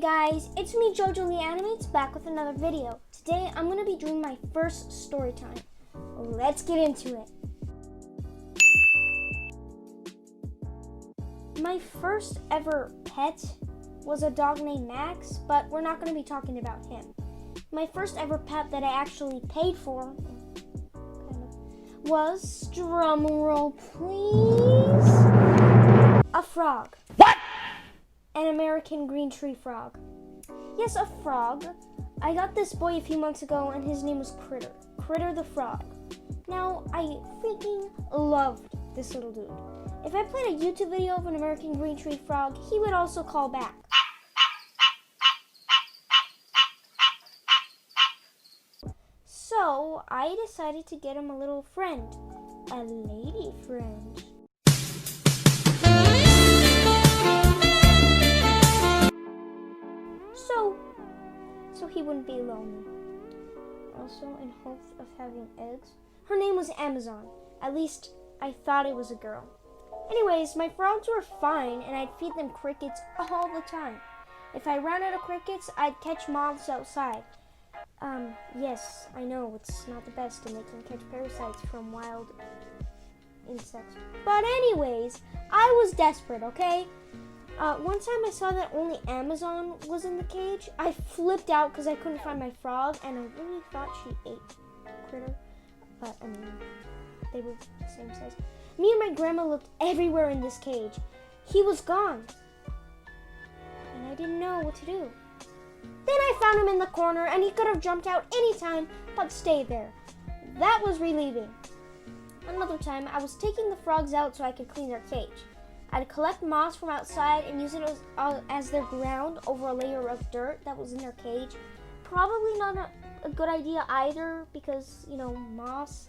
guys, it's me Jojo the Animates back with another video. Today I'm going to be doing my first story time. Let's get into it. My first ever pet was a dog named Max, but we're not going to be talking about him. My first ever pet that I actually paid for was, drumroll please, a frog. What? An American green tree frog. Yes, a frog. I got this boy a few months ago and his name was Critter. Critter the frog. Now, I freaking loved this little dude. If I played a YouTube video of an American green tree frog, he would also call back. So, I decided to get him a little friend. A lady friend. So he wouldn't be lonely. Also, in hopes of having eggs. Her name was Amazon. At least, I thought it was a girl. Anyways, my frogs were fine, and I'd feed them crickets all the time. If I ran out of crickets, I'd catch moths outside. Yes, I know, it's not the best, and they can catch parasites from wild insects. But anyways, I was desperate, okay? One time I saw that only Amazon was in the cage. I flipped out because I couldn't find my frog, and I really thought she ate Critter. But, I mean, they were the same size. Me and my grandma looked everywhere in this cage. He was gone. And I didn't know what to do. Then I found him in the corner, and he could have jumped out anytime, but stayed there. That was relieving. Another time, I was taking the frogs out so I could clean their cage. I'd collect moss from outside and use it as their ground over a layer of dirt that was in their cage. Probably not a good idea either because, you know, moss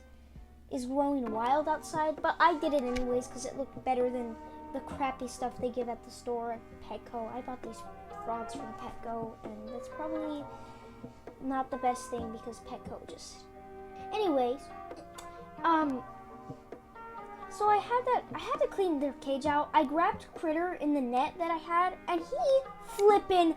is growing wild outside. But I did it anyways because it looked better than the crappy stuff they give at the store at Petco. I bought these frogs from Petco, and that's probably not the best thing because Petco just... Anyways, so I had to clean their cage out. I grabbed Critter in the net that I had, and he flippin'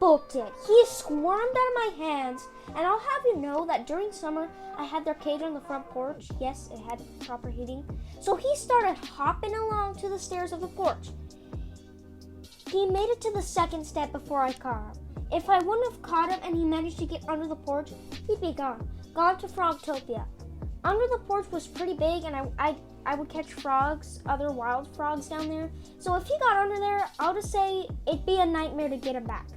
booked it. He squirmed out of my hands, and I'll have you know that during summer, I had their cage on the front porch. Yes, it had proper heating. So he started hopping along to the stairs of the porch. He made it to the second step before I caught him. If I wouldn't have caught him and he managed to get under the porch, he'd be gone. Gone to Frogtopia. Under the porch was pretty big, and I would catch frogs, other wild frogs down there. So if he got under there, I'll just say it'd be a nightmare to get him back.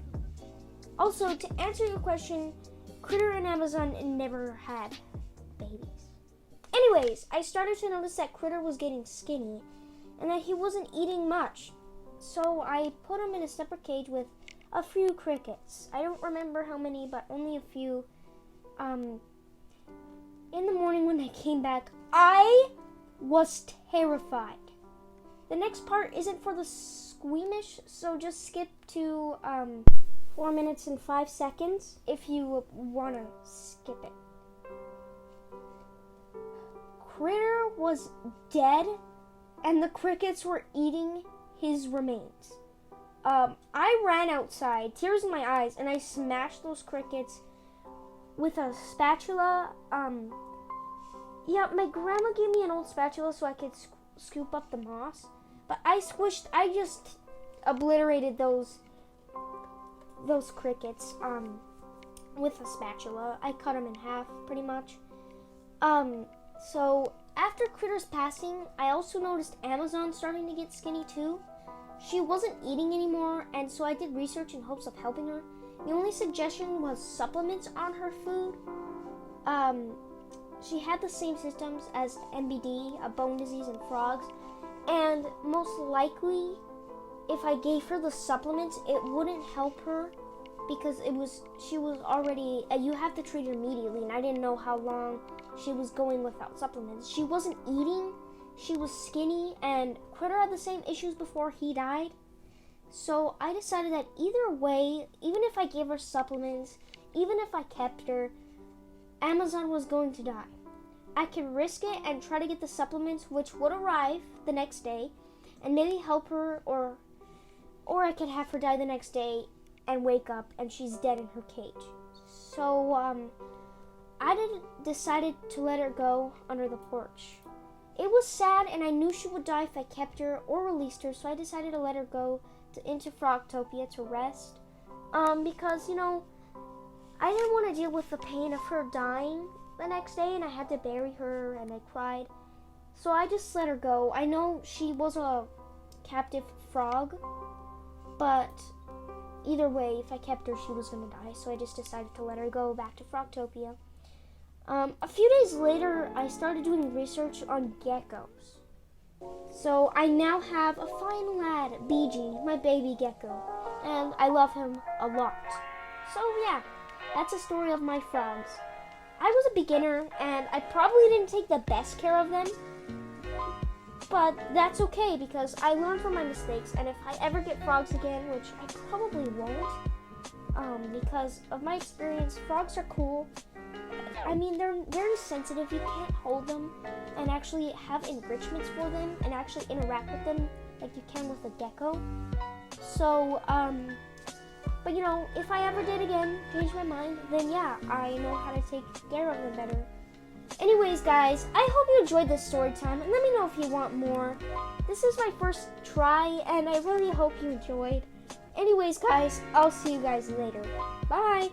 Also, to answer your question, Critter and Amazon never had babies. Anyways, I started to notice that Critter was getting skinny and that he wasn't eating much. So I put him in a separate cage with a few crickets. I don't remember how many, but only a few. In the morning when I came back, I was terrified. The next part isn't for the squeamish, so just skip to 4 minutes and 5 seconds if you want to skip it. Critter was dead, and the crickets were eating his remains. I ran outside, tears in my eyes, and I smashed those crickets with a spatula. Yeah, my grandma gave me an old spatula so I could scoop up the moss. But I just obliterated those crickets with a spatula. I cut them in half, pretty much. So after Critter's passing, I also noticed Amazon starting to get skinny too. She wasn't eating anymore, and so I did research in hopes of helping her. The only suggestion was supplements on her food. She had the same symptoms as MBD, a bone disease in frogs, and most likely, if I gave her the supplements, it wouldn't help her because she was already, you have to treat her immediately, and I didn't know how long she was going without supplements. She wasn't eating, she was skinny, and Critter had the same issues before he died. So I decided that either way, even if I gave her supplements, even if I kept her, Amazon was going to die. I could risk it and try to get the supplements, which would arrive the next day, and maybe help her, or I could have her die the next day and wake up and she's dead in her cage. So I decided to let her go under the porch. It was sad, and I knew she would die if I kept her or released her, so I decided to let her go into Frogtopia to rest. Because, you know, I didn't want to deal with the pain of her dying the next day, and I had to bury her, and I cried. So I just let her go. I know she was a captive frog, but either way, if I kept her, she was going to die. So I just decided to let her go back to Frogtopia. A few days later, I started doing research on geckos. So I now have a fine lad, BG, my baby gecko, and I love him a lot. So yeah, that's a story of my frogs. I was a beginner, and I probably didn't take the best care of them, but that's okay because I learned from my mistakes, and if I ever get frogs again, which I probably won't, because of my experience, frogs are cool. I mean, they're very sensitive. You can't hold them and actually have enrichments for them and actually interact with them like you can with a gecko. So, but you know, if I ever did again, change my mind, then yeah, I know how to take care of them better. Anyways, guys, I hope you enjoyed this story time, and let me know if you want more. This is my first try, and I really hope you enjoyed. Anyways, guys, I'll see you guys later. Bye!